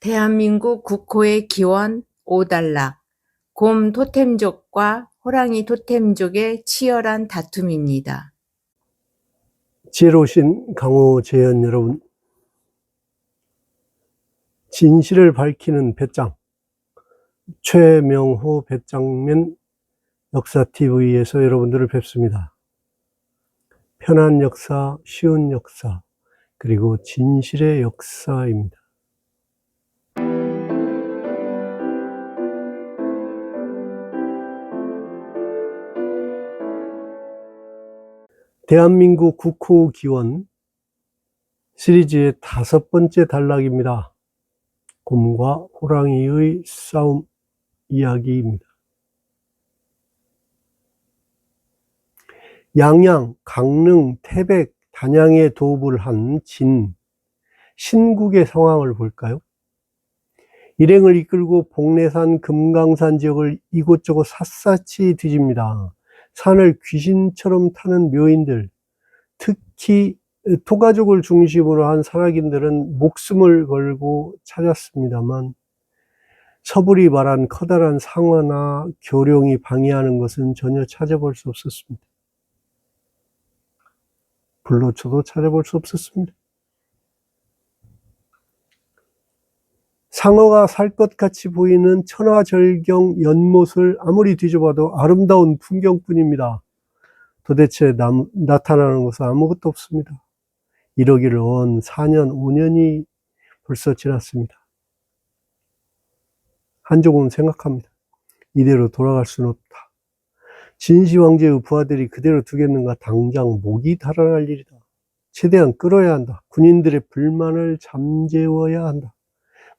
대한민국 국호의 기원 5달락, 곰 토템족과 호랑이 토템족의 치열한 다툼입니다. 지혜로우신 강호 재현 여러분, 진실을 밝히는 배짱, 최명호 배짱맨 역사TV에서 여러분들을 뵙습니다. 편한 역사, 쉬운 역사, 그리고 진실의 역사입니다. 대한민국 국호 기원 시리즈의 5번째 단락입니다. 곰과 호랑이의 싸움 이야기입니다. 양양, 강릉, 태백, 단양에 도읍을 한 신국의 상황을 볼까요? 일행을 이끌고 복례산, 금강산 지역을 이곳저곳 샅샅이 뒤집니다. 산을 귀신처럼 타는 묘인들, 특히 토가족을 중심으로 한 산악인들은 목숨을 걸고 찾았습니다만 서불이 말한 커다란 상어나 교룡이 방해하는 것은 전혀 찾아볼 수 없었습니다. 불로초도 찾아볼 수 없었습니다. 상어가 살 것 같이 보이는 천하절경 연못을 아무리 뒤져봐도 아름다운 풍경뿐입니다. 도대체 나타나는 것은 아무것도 없습니다. 이러기를 온 4년, 5년이 벌써 지났습니다. 한조금은 생각합니다. 이대로 돌아갈 수는 없다. 진시 황제의 부하들이 그대로 두겠는가. 당장 목이 달아날 일이다. 최대한 끌어야 한다. 군인들의 불만을 잠재워야 한다.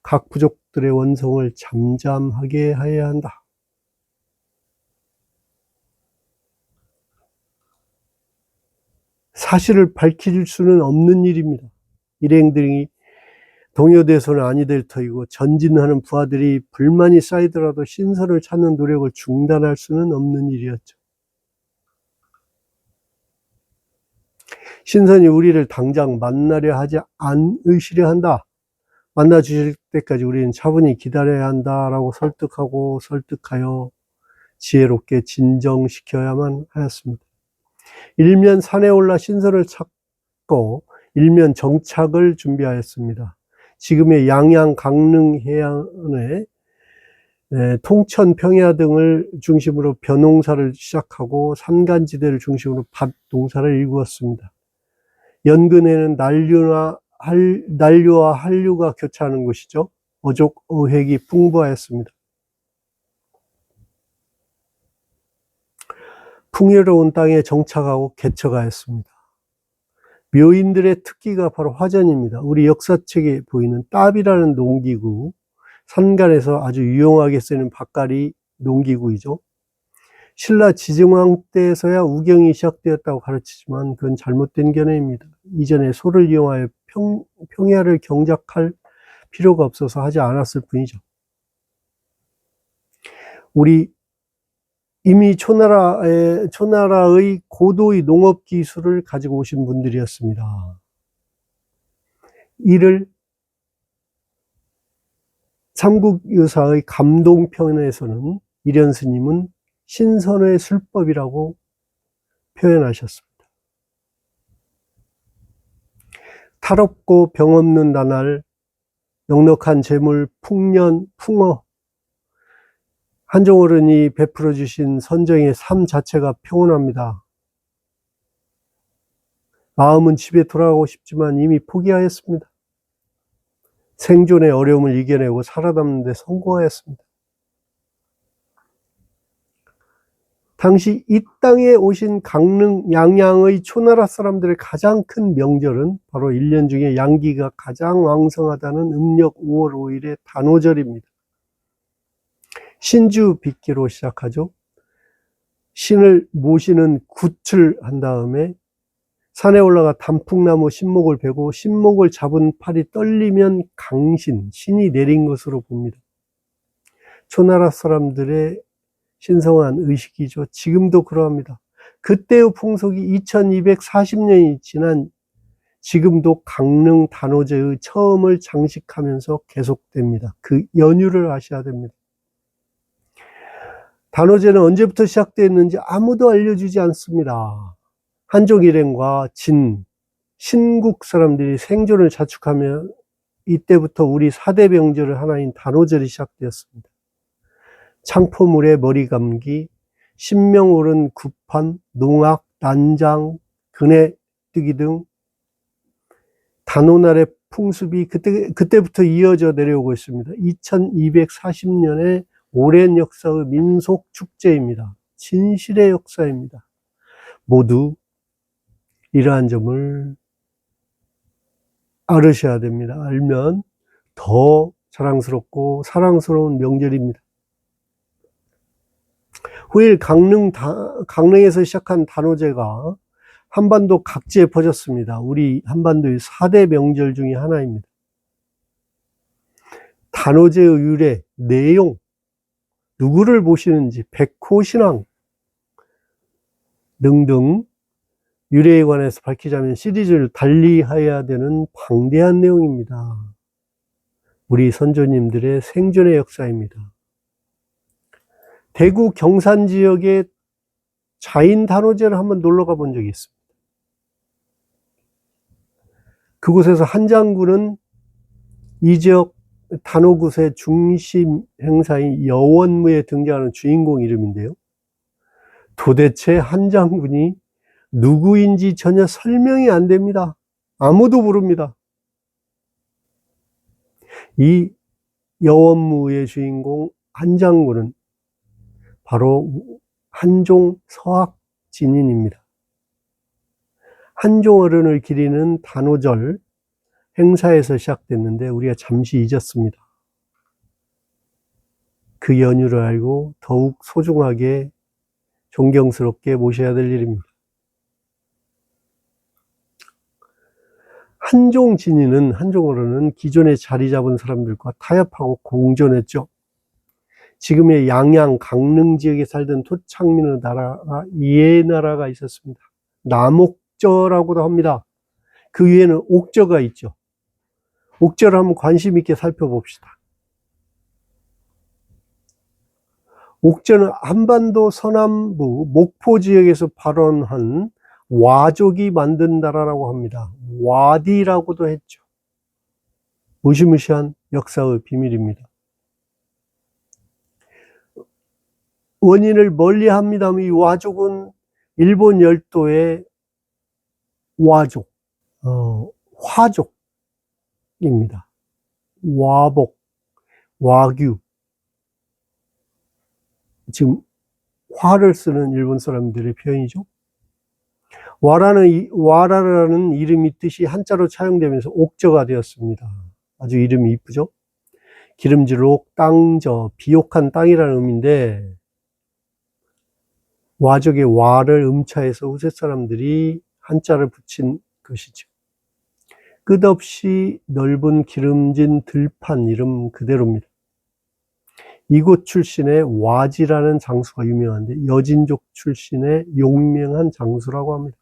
각 부족들의 원성을 잠잠하게 해야 한다. 사실을 밝힐 수는 없는 일입니다. 일행들이 동요돼서는 아니 될 터이고 전진하는 부하들이 불만이 쌓이더라도 신선을 찾는 노력을 중단할 수는 없는 일이었죠. 신선이 우리를 당장 만나려 하지 않으시려 한다. 만나 주실 때까지 우리는 차분히 기다려야 한다라고 설득하여 지혜롭게 진정시켜야만 하였습니다. 일면 산에 올라 신선을 찾고 일면 정착을 준비하였습니다. 지금의 양양, 강릉 해안에 통천, 평야 등을 중심으로 벼농사를 시작하고 산간지대를 중심으로 밭농사를 일구었습니다. 연근에는 난류와 한류가 교차하는 곳이죠. 어족, 어획이 풍부하였습니다. 풍요로운 땅에 정착하고 개척하였습니다. 묘인들의 특기가 바로 화전입니다. 우리 역사책에 보이는 따비라는 농기구, 산간에서 아주 유용하게 쓰는 밭갈이 농기구이죠. 신라 지증왕 때에서야 우경이 시작되었다고 가르치지만 그건 잘못된 견해입니다. 이전에 소를 이용하여 평야를 경작할 필요가 없어서 하지 않았을 뿐이죠. 우리 이미 초나라의 고도의 농업 기술을 가지고 오신 분들이었습니다. 이를 삼국유사의 감동편에서는 이련 스님은 신선의 술법이라고 표현하셨습니다. 탈없고 병없는 나날, 넉넉한 재물, 풍년, 풍어, 한종어른이 베풀어 주신 선정의 삶 자체가 평온합니다. 마음은 집에 돌아가고 싶지만 이미 포기하였습니다. 생존의 어려움을 이겨내고 살아남는 데 성공하였습니다. 당시 이 땅에 오신 강릉, 양양의 초나라 사람들의 가장 큰 명절은 바로 1년 중에 양기가 가장 왕성하다는 음력 5월 5일의 단오절입니다. 신주 빚기로 시작하죠. 신을 모시는 굿을 한 다음에 산에 올라가 단풍나무 신목을 베고 신목을 잡은 팔이 떨리면 강신, 신이 내린 것으로 봅니다. 초나라 사람들의 신성한 의식이죠. 지금도 그러합니다. 그때의 풍속이 2240년이 지난 지금도 강릉 단오제의 처음을 장식하면서 계속됩니다. 그 연유를 아셔야 됩니다. 단오제는 언제부터 시작됐는지 아무도 알려주지 않습니다. 한족 일행과 진, 신국 사람들이 생존을 자축하며 이때부터 우리 4대 명절 하나인 단오절이 시작되었습니다. 창포물에 머리 감기, 신명 오른 구판, 농악, 난장, 그네뜨기 등 단오날의 풍습이 그때부터 이어져 내려오고 있습니다. 2240년의 오랜 역사의 민속 축제입니다. 진실의 역사입니다. 모두 이러한 점을 알으셔야 됩니다. 알면 더 자랑스럽고 사랑스러운 명절입니다. 후일 강릉에서 시작한 단오제가 한반도 각지에 퍼졌습니다. 우리 한반도의 4대 명절 중에 하나입니다. 단오제의 유래, 내용, 누구를 모시는지, 백호신앙 등등 유래에 관해서 밝히자면 시리즈를 달리해야 되는 방대한 내용입니다. 우리 선조님들의 생존의 역사입니다. 대구 경산 지역의 자인 단오제를 한번 놀러 가본 적이 있습니다. 그곳에서 한장군은 이 지역 단오굿의 중심 행사인 여원무에 등장하는 주인공 이름인데요. 도대체 한장군이 누구인지 전혀 설명이 안 됩니다. 아무도 모릅니다. 이 여원무의 주인공 한장군은 바로 한종 서학진인입니다. 한종 어른을 기리는 단오절 행사에서 시작됐는데 우리가 잠시 잊었습니다. 그 연유를 알고 더욱 소중하게 존경스럽게 모셔야 될 일입니다. 한종 진인은, 한종 어른은 기존에 자리 잡은 사람들과 타협하고 공존했죠. 지금의 양양, 강릉 지역에 살던 토착민의 나라가 이해나라가 있었습니다. 남옥저라고도 합니다. 그 위에는 옥저가 있죠. 옥저를 한번 관심 있게 살펴봅시다. 옥저는 한반도 서남부 목포 지역에서 발원한 와족이 만든 나라라고 합니다. 와디라고도 했죠. 무시무시한 역사의 비밀입니다. 원인을 멀리 합니다만 이 와족은 일본 열도의 와족, 화족입니다. 와복, 와규. 지금 화를 쓰는 일본 사람들의 표현이죠. 와라라는 이름이 뜻이 한자로 차용되면서 옥저가 되었습니다. 아주 이름이 이쁘죠? 기름질 옥, 땅저, 비옥한 땅이라는 의미인데 와족의 와를 음차해서 후세 사람들이 한자를 붙인 것이죠. 끝없이 넓은 기름진 들판 이름 그대로입니다. 이곳 출신의 와지라는 장수가 유명한데 여진족 출신의 용맹한 장수라고 합니다.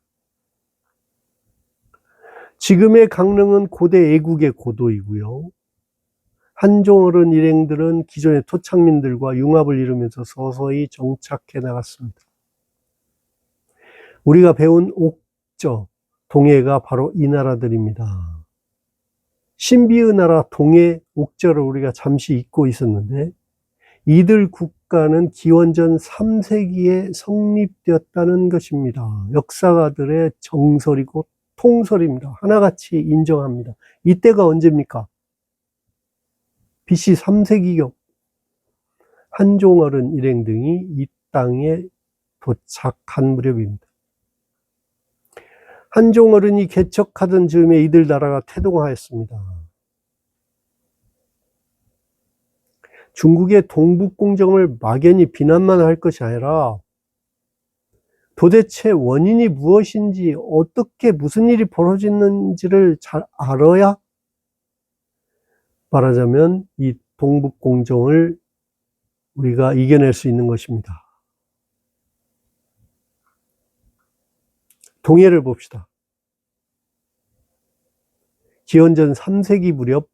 지금의 강릉은 고대 애국의 고도이고요. 한종 어른 일행들은 기존의 토착민들과 융합을 이루면서 서서히 정착해 나갔습니다. 우리가 배운 옥저, 동해가 바로 이 나라들입니다. 신비의 나라 동해, 옥저를 우리가 잠시 잊고 있었는데 이들 국가는 기원전 3세기에 성립되었다는 것입니다. 역사가들의 정설이고 통설입니다. 하나같이 인정합니다. 이때가 언제입니까? BC 3세기경 한종어른 일행 등이 이 땅에 도착한 무렵입니다. 한종어른이 개척하던 즈음에 이들 나라가 태동하였습니다. 중국의 동북공정을 막연히 비난만 할 것이 아니라 도대체 원인이 무엇인지 어떻게 무슨 일이 벌어졌는지를 잘 알아야 말하자면 이 동북공정을 우리가 이겨낼 수 있는 것입니다. 동해를 봅시다. 기원전 3세기 무렵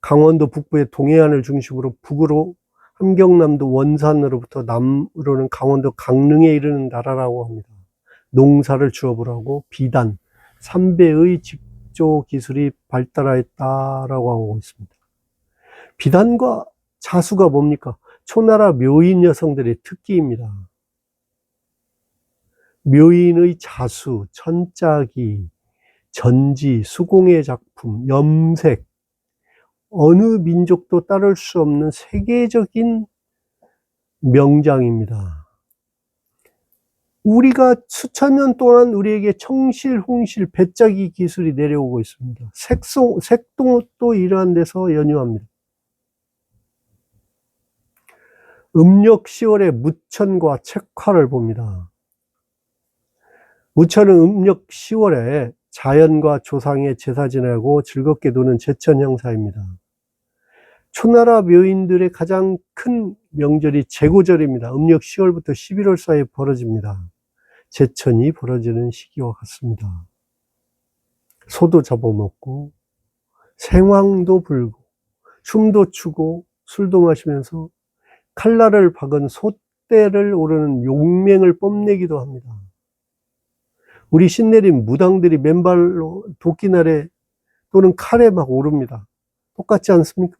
강원도 북부의 동해안을 중심으로 북으로 함경남도 원산으로부터 남으로는 강원도 강릉에 이르는 나라라고 합니다. 농사를 주업을 하고 비단, 삼배의 직조 기술이 발달하였다라고 하고 있습니다. 비단과 자수가 뭡니까? 초나라 묘인 여성들의 특기입니다. 묘인의 자수, 천짜기, 전지, 수공예 작품, 염색, 어느 민족도 따를 수 없는 세계적인 명장입니다. 우리가 수천 년 동안 우리에게 청실, 홍실, 배짜기 기술이 내려오고 있습니다. 색동도 이러한 데서 연유합니다. 음력 10월에 무천과 책화를 봅니다. 무천은 음력 10월에 자연과 조상의 제사 지내고 즐겁게 노는 제천 형사입니다. 초나라 묘인들의 가장 큰 명절이 제고절입니다. 음력 10월부터 11월 사이에 벌어집니다. 제천이 벌어지는 시기와 같습니다. 소도 잡아먹고 생황도 불고 춤도 추고 술도 마시면서 칼날을 박은 소떼를 오르는 용맹을 뽐내기도 합니다. 우리 신내림 무당들이 맨발로 도끼날에 또는 칼에 막 오릅니다. 똑같지 않습니까?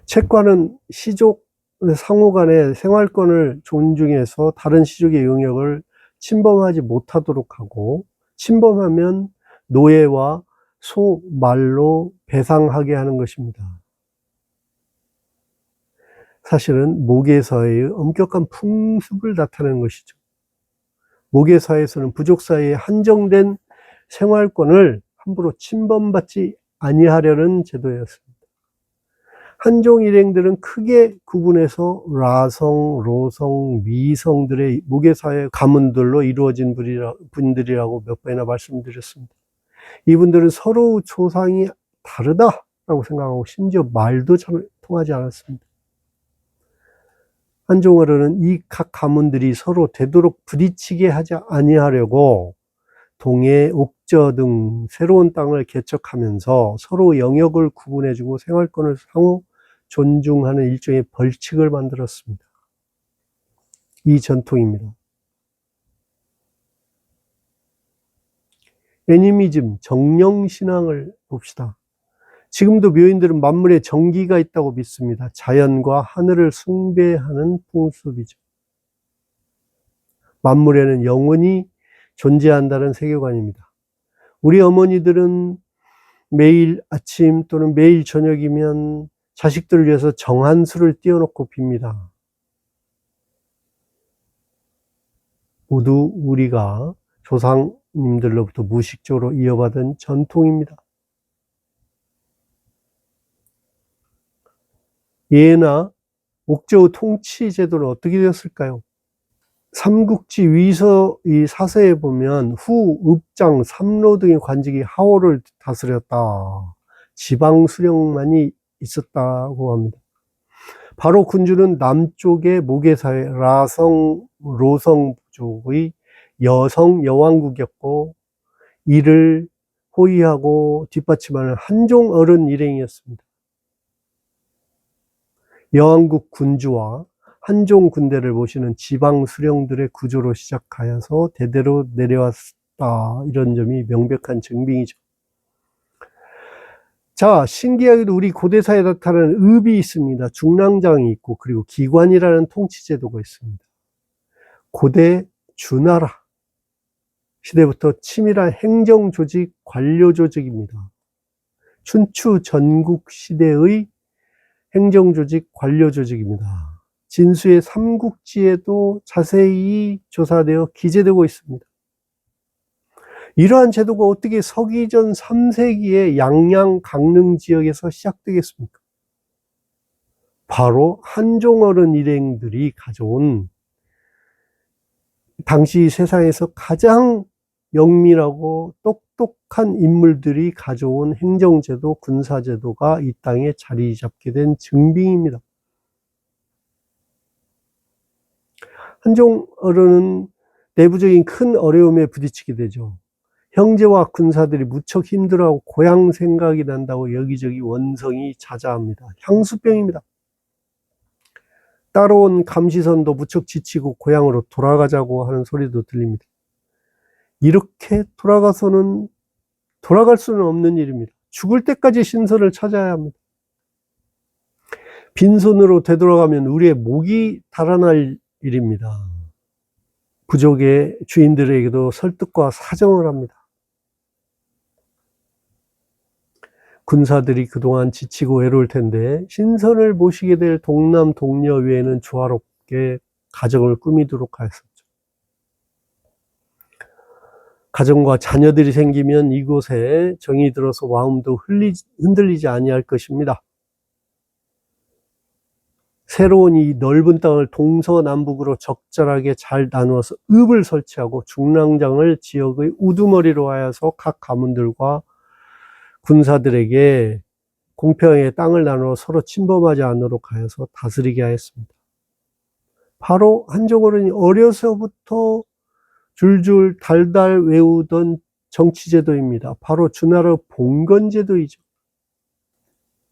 책과는 시족 상호 간의 생활권을 존중해서 다른 시족의 영역을 침범하지 못하도록 하고, 침범하면 노예와 소, 말로 배상하게 하는 것입니다. 사실은 모계사회의 엄격한 풍습을 나타내는 것이죠. 모계사회에서는 부족 사이에 한정된 생활권을 함부로 침범받지 아니하려는 제도였습니다. 한종 일행들은 크게 구분해서 라성, 로성, 미성들의 모계사회 가문들로 이루어진 분들이라고 몇 번이나 말씀드렸습니다. 이분들은 서로 조상이 다르다라고 생각하고 심지어 말도 잘 통하지 않았습니다. 한종어른은 이 각 가문들이 서로 되도록 부딪히게 하지 아니하려고 동해, 옥저 등 새로운 땅을 개척하면서 서로 영역을 구분해주고 생활권을 상호 존중하는 일종의 벌칙을 만들었습니다. 이 전통입니다. 애니미즘, 정령신앙을 봅시다. 지금도 묘인들은 만물에 정기가 있다고 믿습니다. 자연과 하늘을 숭배하는 풍습이죠. 만물에는 영혼이 존재한다는 세계관입니다. 우리 어머니들은 매일 아침 또는 매일 저녁이면 자식들을 위해서 정한수를 띄워놓고 빕니다. 모두 우리가 조상님들로부터 무의식적으로 이어받은 전통입니다. 예나 옥저우 통치 제도는 어떻게 되었을까요? 삼국지 위서 이 사서에 보면 후, 읍장, 삼로 등의 관직이 하호를 다스렸다. 지방 수령만이 있었다고 합니다. 바로 군주는 남쪽의 모계사회 라성, 로성 부족의 여성 여왕국이었고 이를 호위하고 뒷받침하는 한종 어른 일행이었습니다. 여왕국 군주와 한종 군대를 모시는 지방 수령들의 구조로 시작하여서 대대로 내려왔다. 이런 점이 명백한 증빙이죠. 자, 신기하게도 우리 고대사에 나타나는 읍이 있습니다. 중랑장이 있고 그리고 기관이라는 통치제도가 있습니다. 고대 주나라 시대부터 치밀한 행정조직, 관료조직입니다. 춘추 전국 시대의 행정조직, 관료조직입니다. 진수의 삼국지에도 자세히 조사되어 기재되고 있습니다. 이러한 제도가 어떻게 서기전 3세기에 양양 강릉 지역에서 시작되겠습니까? 바로 한종어른 일행들이 가져온 당시 세상에서 가장 영민하고 똑똑한 인물들이 가져온 행정제도, 군사제도가 이 땅에 자리 잡게 된 증빙입니다. 한종 어른은 내부적인 큰 어려움에 부딪히게 되죠. 형제와 군사들이 무척 힘들어하고 고향 생각이 난다고 여기저기 원성이 자자합니다. 향수병입니다. 따라온 감시선도 무척 지치고 고향으로 돌아가자고 하는 소리도 들립니다. 이렇게 돌아갈 수는 없는 일입니다. 죽을 때까지 신선을 찾아야 합니다. 빈손으로 되돌아가면 우리의 목이 달아날 일입니다. 부족의 주인들에게도 설득과 사정을 합니다. 군사들이 그동안 지치고 외로울 텐데 신선을 모시게 될 동남 동녀 외에는 조화롭게 가정을 꾸미도록 하였었죠. 가정과 자녀들이 생기면 이곳에 정이 들어서 마음도 흔들리지 아니할 것입니다. 새로운 이 넓은 땅을 동서남북으로 적절하게 잘 나누어서 읍을 설치하고 중랑장을 지역의 우두머리로 하여서 각 가문들과 군사들에게 공평하게 땅을 나누어 서로 침범하지 않도록 하여서 다스리게 하였습니다. 바로 한종어른이 어려서부터 줄줄 달달 외우던 정치제도입니다. 바로 주나라 봉건제도이죠.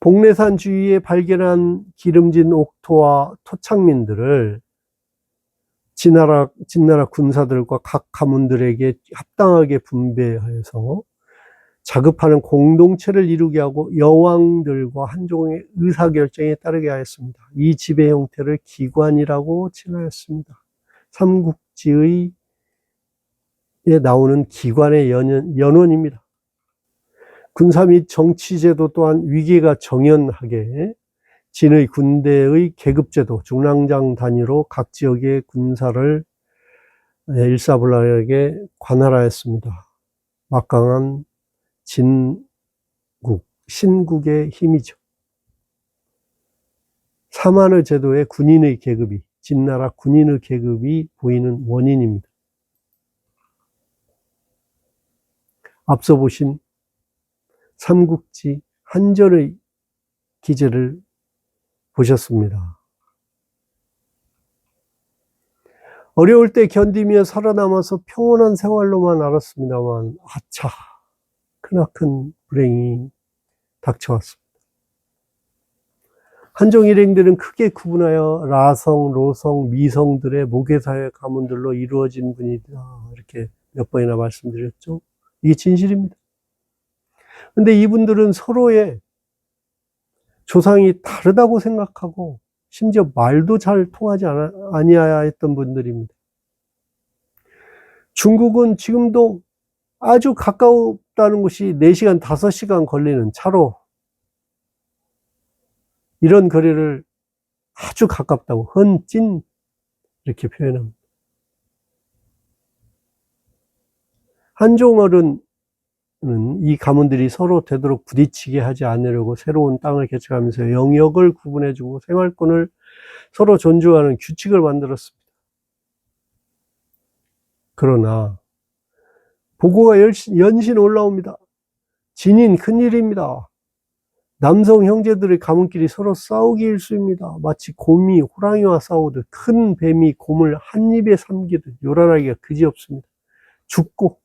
복례산 주위에 발견한 기름진 옥토와 토착민들을 진나라 군사들과 각 가문들에게 합당하게 분배하여서 자급하는 공동체를 이루게 하고 여왕들과 한종의 의사결정에 따르게 하였습니다. 이 지배 형태를 기관이라고 칭하였습니다. 삼국지에 나오는 기관의 연원입니다. 군사 및 정치제도 또한 위계가 정연하게 진의 군대의 계급제도, 중랑장 단위로 각 지역의 군사를 일사불란하게 관할하였습니다. 막강한 신국의 힘이죠. 사만의 제도의 군인의 계급이, 진나라 군인의 계급이 보이는 원인입니다. 앞서 보신 삼국지 한전의 기제를 보셨습니다. 어려울 때 견디며 살아남아서 평온한 생활로만 알았습니다만 아차, 크나큰 불행이 닥쳐왔습니다. 한종 일행들은 크게 구분하여 라성, 로성, 미성들의 모계사회 가문들로 이루어진 분이다. 이렇게 몇 번이나 말씀드렸죠. 이게 진실입니다. 근데 이분들은 서로의 조상이 다르다고 생각하고 심지어 말도 잘 통하지 아니하였던 분들입니다. 중국은 지금도 아주 가까웠다는 곳이 4시간, 5시간 걸리는 차로 이런 거리를 아주 가깝다고 헌찐 이렇게 표현합니다. 한종어른은 이 가문들이 서로 되도록 부딪히게 하지 않으려고 새로운 땅을 개척하면서 영역을 구분해주고 생활권을 서로 존중하는 규칙을 만들었습니다. 그러나 보고가 연신 올라옵니다. 진인 큰일입니다. 남성 형제들의 가문끼리 서로 싸우기 일쑤입니다. 마치 곰이 호랑이와 싸우듯 큰 뱀이 곰을 한 입에 삼기듯 요란하기가 그지없습니다. 죽고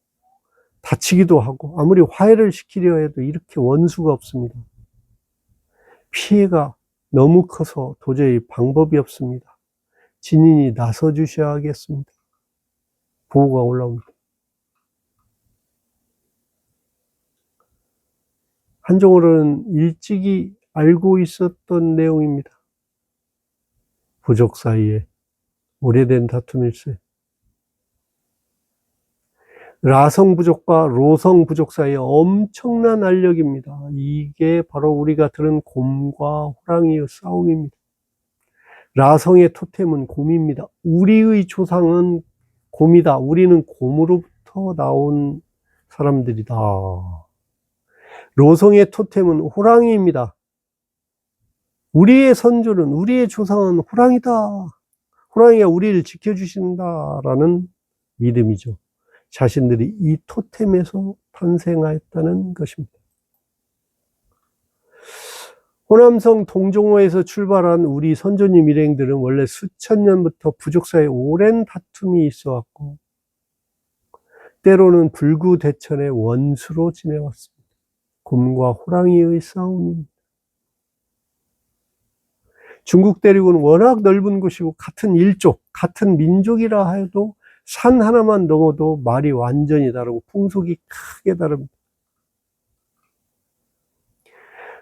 다치기도 하고 아무리 화해를 시키려 해도 이렇게 원수가 없습니다. 피해가 너무 커서 도저히 방법이 없습니다. 진인이 나서 주셔야겠습니다. 보고가 올라옵니다. 한종어른은 일찍이 알고 있었던 내용입니다. 부족 사이에 오래된 다툼일세. 라성 부족과 로성 부족 사이에 엄청난 알력입니다. 이게 바로 우리가 들은 곰과 호랑이의 싸움입니다. 라성의 토템은 곰입니다. 우리의 조상은 곰이다. 우리는 곰으로부터 나온 사람들이다. 로성의 토템은 호랑이입니다. 우리의 선조는, 우리의 조상은 호랑이다. 호랑이가 우리를 지켜주신다라는 믿음이죠. 자신들이 이 토템에서 탄생하였다는 것입니다. 호남성 동종호에서 출발한 우리 선조님 일행들은 원래 수천 년부터 부족 사이에 오랜 다툼이 있어 왔고 때로는 불구대천의 원수로 지내왔습니다. 곰과 호랑이의 싸움입니다. 중국 대륙은 워낙 넓은 곳이고 같은 일족, 같은 민족이라 해도 산 하나만 넘어도 말이 완전히 다르고 풍속이 크게 다릅니다.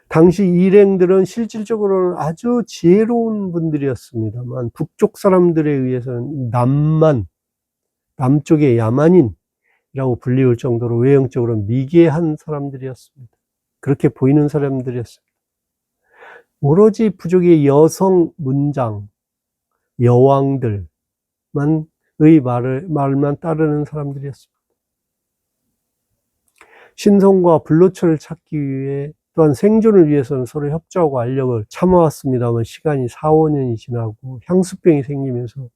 당시 일행들은 실질적으로는 아주 지혜로운 분들이었습니다만 북쪽 사람들에 의해서는 남쪽의 야만인이라고 불리울 정도로 외형적으로 미개한 사람들이었습니다. 그렇게 보이는 사람들이었습니다. 오로지 부족의 여성 문장, 여왕들만의 말만 따르는 사람들이었습니다. 신성과 불로초를 찾기 위해 또한 생존을 위해서는 서로 협조하고 알력을 참아왔습니다만 시간이 4, 5년이 지나고 향수병이 생기면서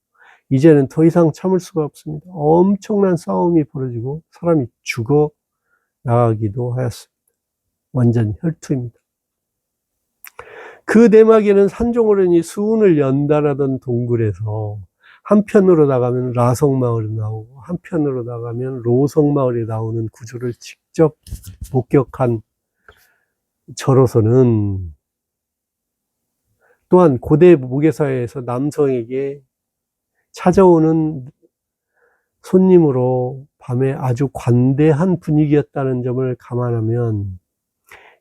이제는 더 이상 참을 수가 없습니다. 엄청난 싸움이 벌어지고 사람이 죽어 나가기도 하였습니다. 완전 혈투입니다. 그 내막에는 산종어른이 수운을 연달아던 동굴에서 한편으로 나가면 라성마을이 나오고 한편으로 나가면 로성마을이 나오는 구조를 직접 목격한 저로서는 또한 고대 무게사회에서 남성에게 찾아오는 손님으로 밤에 아주 관대한 분위기였다는 점을 감안하면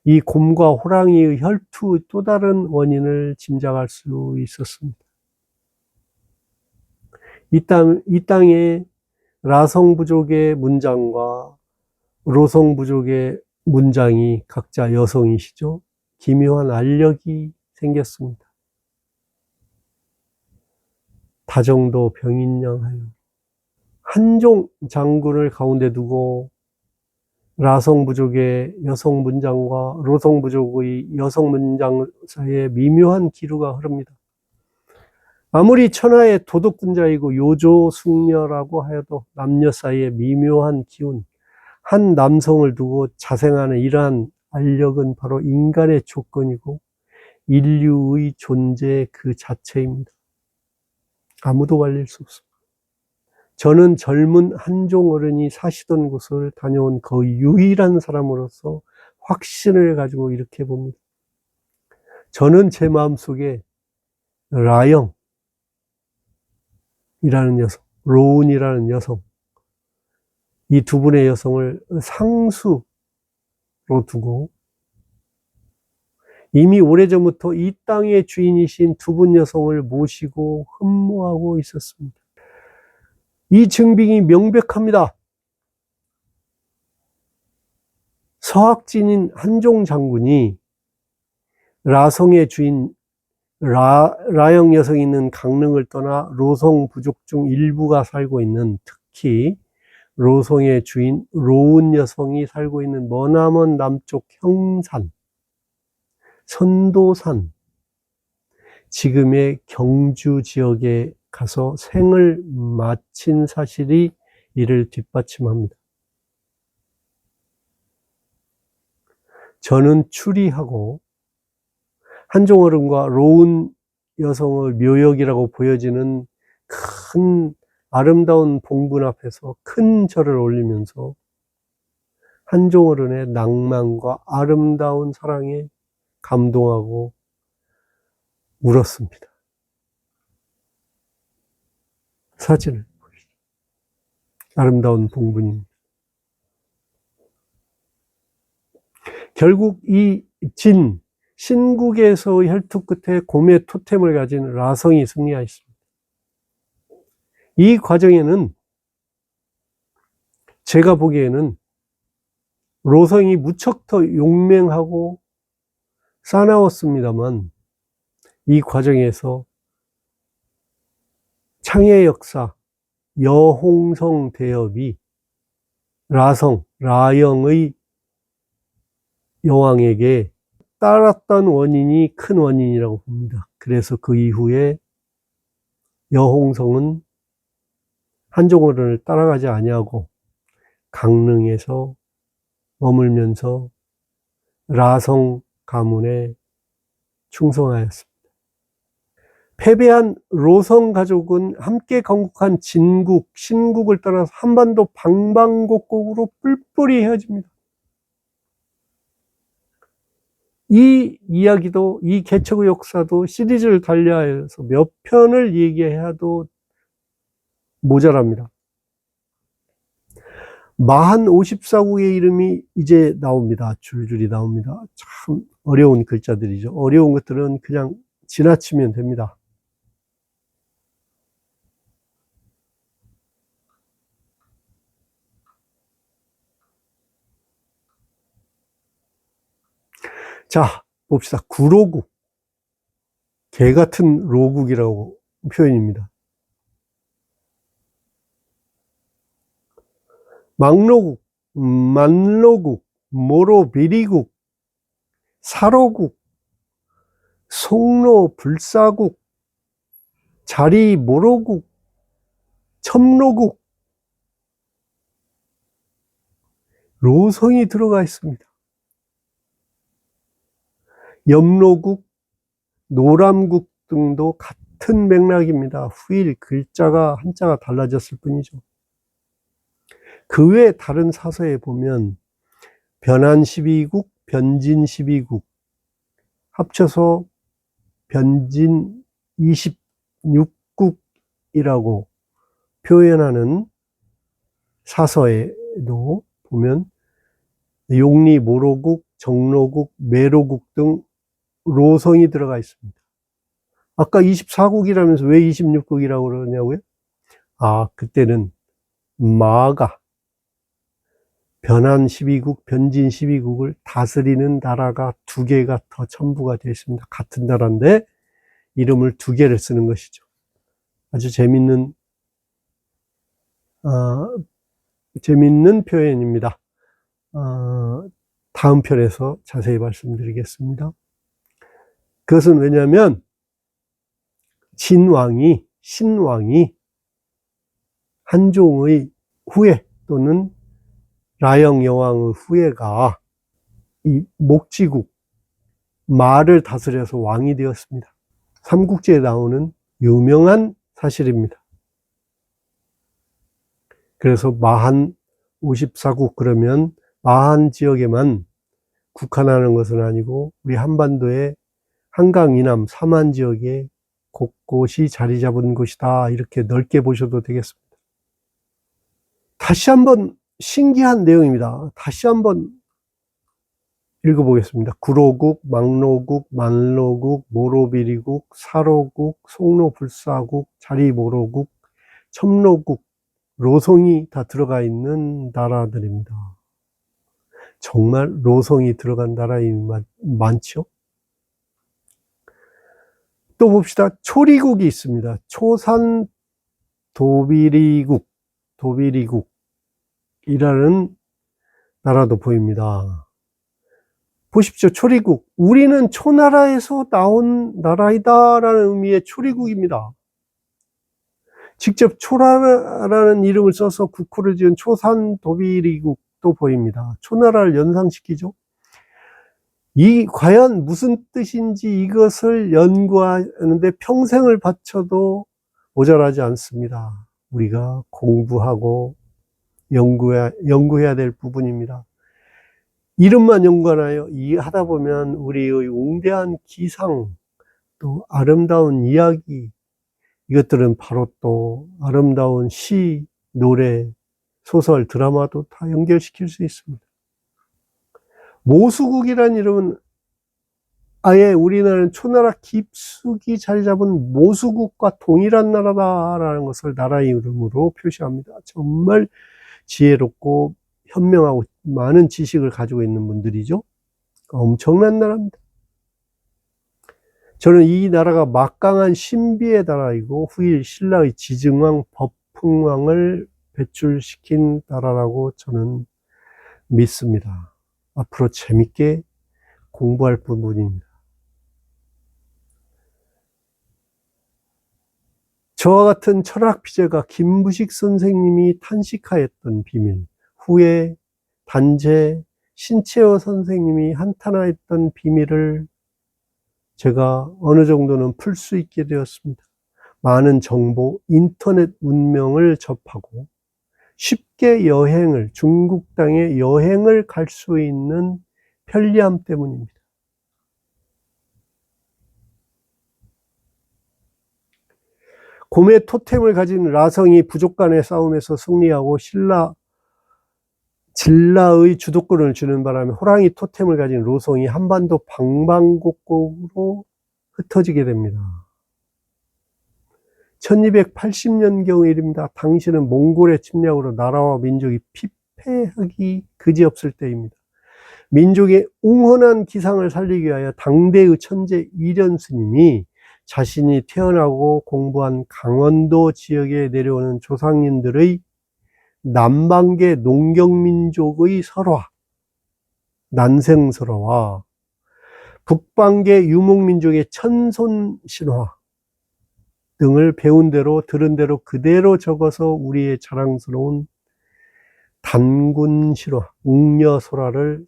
이 곰과 호랑이의 혈투의 또 다른 원인을 짐작할 수 있었습니다. 이 땅에 라성부족의 문장과 로성부족의 문장이 각자 여성이시죠. 기묘한 알력이 생겼습니다. 다정도 병인양하여 한종 장군을 가운데 두고 라성부족의 여성 문장과 로성부족의 여성 문장 사이에 미묘한 기류가 흐릅니다. 아무리 천하의 도덕분자이고 요조숙녀라고 하여도 남녀 사이에 미묘한 기운, 한 남성을 두고 자생하는 이러한 알력은 바로 인간의 조건이고 인류의 존재 그 자체입니다. 아무도 말릴 수 없습니다. 저는 젊은 한종 어른이 사시던 곳을 다녀온 거의 유일한 사람으로서 확신을 가지고 이렇게 봅니다. 저는 제 마음속에 라영이라는 여성, 로운이라는 여성, 이 두 분의 여성을 상수로 두고 이미 오래전부터 이 땅의 주인이신 두 분 여성을 모시고 흠모하고 있었습니다. 이 증빙이 명백합니다. 서학진인 한종 장군이 라성의 주인 라영 여성이 있는 강릉을 떠나 로성 부족 중 일부가 살고 있는, 특히 로성의 주인 로운 여성이 살고 있는 머나먼 남쪽 형산, 선도산, 지금의 경주 지역에 가서 생을 마친 사실이 이를 뒷받침합니다. 저는 추리하고 한종 어른과 로운 여성의 묘역이라고 보여지는 큰 아름다운 봉분 앞에서 큰 절을 올리면서 한종 어른의 낭만과 아름다운 사랑에 감동하고 울었습니다. 사진을 보시죠. 아름다운 봉분입니다. 결국 이 신국에서의 혈투 끝에 곰의 토템을 가진 라성이 승리하였습니다. 이 과정에는 제가 보기에는 로성이 무척 더 용맹하고 사나웠습니다만 이 과정에서 창의 역사, 여홍성 대업이 라영의 여왕에게 따랐던 원인이 큰 원인이라고 봅니다. 그래서 그 이후에 여홍성은 한종 어른을 따라가지 아니하고 강릉에서 머물면서 라성 가문에 충성하였습니다. 패배한 로성 가족은 함께 건국한 진국, 신국을 떠나서 한반도 방방곡곡으로 뿔뿔이 헤어집니다. 이 이야기도, 이 개척의 역사도 시리즈를 달리하여서 몇 편을 얘기해도 모자랍니다. 마한 54국의 이름이 이제 나옵니다. 줄줄이 나옵니다. 참 어려운 글자들이죠. 어려운 것들은 그냥 지나치면 됩니다. 자, 봅시다. 구로국. 개 같은 로국이라고 표현입니다. 막로국, 만로국, 모로비리국, 사로국, 송로 불사국, 자리모로국, 첨로국, 로성이 들어가 있습니다. 염로국, 노람국 등도 같은 맥락입니다. 후일 글자가 한자가 달라졌을 뿐이죠. 그 외 다른 사서에 보면 변한 12국, 변진 12국 합쳐서 변진 26국이라고 표현하는 사서에도 보면 용리, 모로국, 정로국, 매로국 등 로성이 들어가 있습니다. 아까 24국이라면서 왜 26국이라고 그러냐고요? 아, 그때는 마가 변한 12국, 변진 12국을 다스리는 나라가 두 개가 더 첨부가 되어 있습니다. 같은 나라인데 이름을 두 개를 쓰는 것이죠. 아주 재밌는 표현입니다. 다음 편에서 자세히 말씀드리겠습니다. 그것은 왜냐하면 신왕이 한종의 후예 또는 라영 여왕의 후예가 이 목지국, 마를 다스려서 왕이 되었습니다. 삼국지에 나오는 유명한 사실입니다. 그래서 마한 54국 그러면 마한 지역에만 국한하는 것은 아니고 우리 한반도의 한강 이남 삼한 지역에 곳곳이 자리 잡은 곳이다. 이렇게 넓게 보셔도 되겠습니다. 다시 한번 신기한 내용입니다. 다시 한번 읽어보겠습니다. 구로국, 막로국, 만로국, 모로비리국, 사로국, 송로불사국, 자리모로국, 첨로국, 로성이 다 들어가 있는 나라들입니다. 정말 로성이 들어간 나라이 많죠? 또 봅시다. 초리국이 있습니다. 초산 도비리국이라는 나라도 보입니다. 보십시오. 초리국. 우리는 초나라에서 나온 나라이다라는 의미의 초리국입니다. 직접 초나라라는 이름을 써서 국호를 지은 초산 도비리국도 보입니다. 초나라를 연상시키죠. 과연 무슨 뜻인지 이것을 연구하는데 평생을 바쳐도 모자라지 않습니다. 우리가 공부하고 연구해야 될 부분입니다. 이름만 연구하나요? 하다 보면 우리의 웅대한 기상, 또 아름다운 이야기, 이것들은 바로 또 아름다운 시, 노래, 소설, 드라마도 다 연결시킬 수 있습니다. 모수국이라는 이름은 아예 우리나라는 초나라 깊숙이 자리 잡은 모수국과 동일한 나라다라는 것을 나라의 이름으로 표시합니다. 정말 지혜롭고 현명하고 많은 지식을 가지고 있는 분들이죠. 엄청난 나라입니다. 저는 이 나라가 막강한 신비의 나라이고 후일 신라의 지증왕, 법흥왕을 배출시킨 나라라고 저는 믿습니다. 앞으로 재밌게 공부할 부분입니다. 저와 같은 철학 피제가 김부식 선생님이 탄식하였던 비밀, 후에 단재 신채호 선생님이 한탄하였던 비밀을 제가 어느 정도는 풀 수 있게 되었습니다. 많은 정보, 인터넷 문명을 접하고 쉽게 중국 땅에 여행을 갈 수 있는 편리함 때문입니다. 곰의 토템을 가진 라성이 부족 간의 싸움에서 승리하고 진라의 주도권을 주는 바람에 호랑이 토템을 가진 로성이 한반도 방방곡곡으로 흩어지게 됩니다. 1280년경의 일입니다. 당시는 몽골의 침략으로 나라와 민족이 피폐하기 그지없을 때입니다. 민족의 웅헌한 기상을 살리기 위하여 당대의 천재 이련 스님이 자신이 태어나고 공부한 강원도 지역에 내려오는 조상님들의 남방계 농경민족의 설화, 난생설화와 북방계 유목민족의 천손신화 등을 배운 대로 들은 대로 그대로 적어서 우리의 자랑스러운 단군실화, 웅녀설화를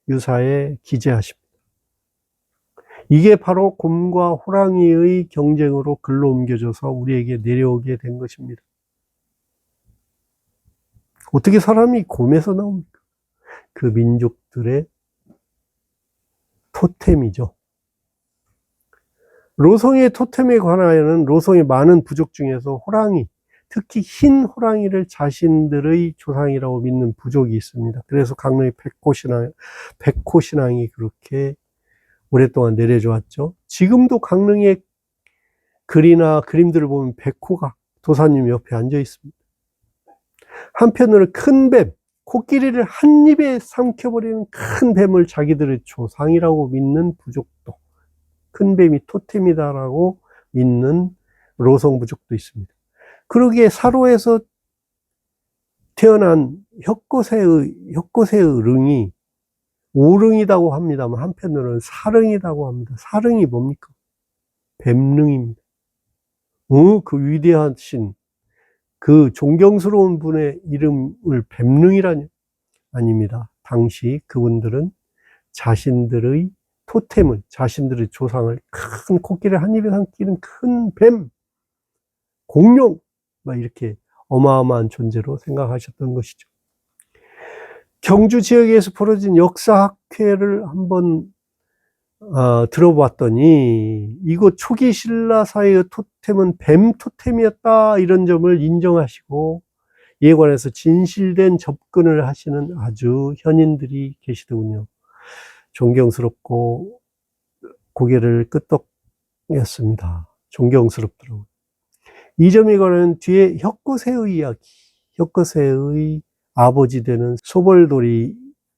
삼국유사에 기재하십니다. 이게 바로 곰과 호랑이의 경쟁으로 글로 옮겨져서 우리에게 내려오게 된 것입니다. 어떻게 사람이 곰에서 나옵니까? 그 민족들의 토템이죠. 로성의 토템에 관하여는 로성의 많은 부족 중에서 호랑이, 특히 흰 호랑이를 자신들의 조상이라고 믿는 부족이 있습니다. 그래서 강릉의 백호신앙이 그렇게 오랫동안 내려져 왔죠. 지금도 강릉의 글이나 그림들을 보면 백호가 도사님 옆에 앉아 있습니다. 한편으로는 큰 뱀, 코끼리를 한 입에 삼켜버리는 큰 뱀을 자기들의 조상이라고 믿는 부족도, 큰 뱀이 토템이다라고 믿는 로성 부족도 있습니다. 그러기에 사로에서 태어난 혁고세의 릉이 오릉이라고 합니다만 한편으로는 사릉이라고 합니다. 사릉이 뭡니까? 뱀릉입니다. 그 위대하신 그 존경스러운 분의 이름을 뱀릉이라니? 아닙니다. 당시 그분들은 자신들의 토템을, 자신들의 조상을 큰 코끼리를 한 입에 삼키는 큰 뱀, 공룡, 막 이렇게 어마어마한 존재로 생각하셨던 것이죠. 경주 지역에서 벌어진 역사학회를 한번 들어봤더니 이곳 초기 신라 사회의 토템은 뱀 토템이었다, 이런 점을 인정하시고 이에 관해서 진실된 접근을 하시는 아주 현인들이 계시더군요. 존경스럽고 고개를 끄덕였습니다. 존경스럽더라고요. 이 점에 관한 뒤에 혁거세의 이야기, 혁거세의 아버지 되는 소벌돌이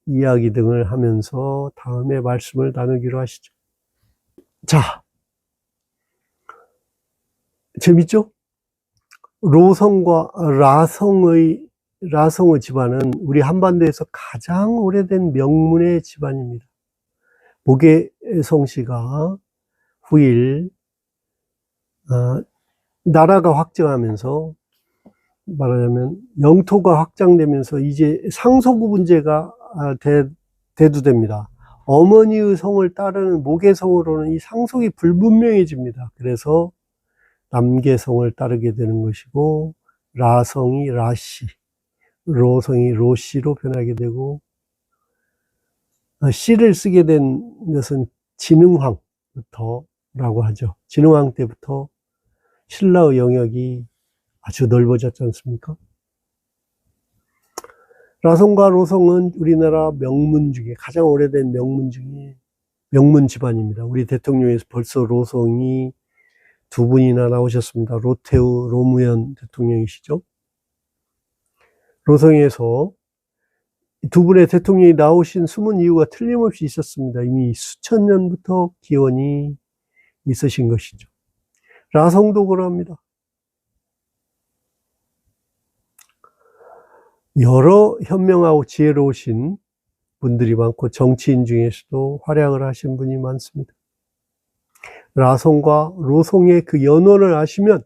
이야기 등을 하면서 다음에 말씀을 나누기로 하시죠. 자, 재밌죠? 로성과 라성의 집안은 우리 한반도에서 가장 오래된 명문의 집안입니다. 모계성씨가 후일 나라가 확장하면서, 말하자면 영토가 확장되면서 이제 상속의 문제가 대두됩니다. 어머니의 성을 따르는 모계성으로는 이 상속이 불분명해집니다. 그래서 남계성을 따르게 되는 것이고, 라성이 라씨, 로성이 로씨로 변하게 되고, 씨를 쓰게 된 것은 진흥왕부터라고 하죠. 진흥왕 때부터 신라의 영역이 아주 넓어졌지 않습니까? 라성과 로성은 우리나라 명문 중에 가장 오래된 명문 중에 명문 집안입니다. 우리 대통령에서 벌써 로성이 두 분이나 나오셨습니다. 로태우, 노무현 대통령이시죠. 로성에서 두 분의 대통령이 나오신 숨은 이유가 틀림없이 있었습니다. 이미 수천 년부터 기원이 있으신 것이죠. 라성도 그럽니다. 여러 현명하고 지혜로우신 분들이 많고 정치인 중에서도 활약을 하신 분이 많습니다. 라성과 로성의 그 연원을 아시면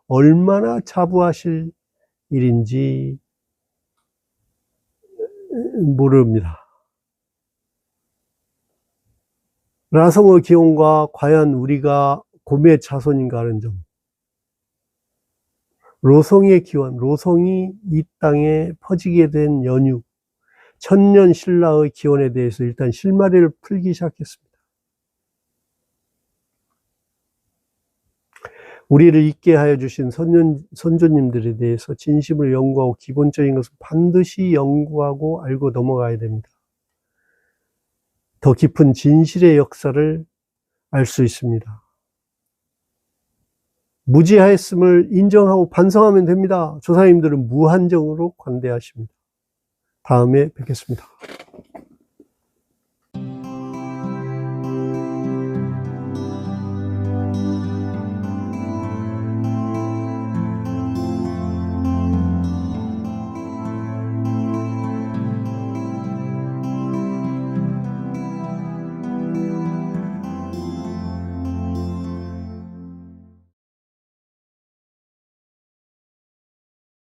얼마나 자부하실 일인지 모릅니다. 라성의 기원과 과연 우리가 곰의 자손인가 하는 점. 로성의 기원, 로성이 이 땅에 퍼지게 된 연유, 천년 신라의 기원에 대해서 일단 실마리를 풀기 시작했습니다. 우리를 있게 하여 주신 선조님들에 대해서 진심을 연구하고 기본적인 것은 반드시 연구하고 알고 넘어가야 됩니다. 더 깊은 진실의 역사를 알 수 있습니다. 무지하였음을 인정하고 반성하면 됩니다. 조상님들은 무한정으로 관대하십니다. 다음에 뵙겠습니다.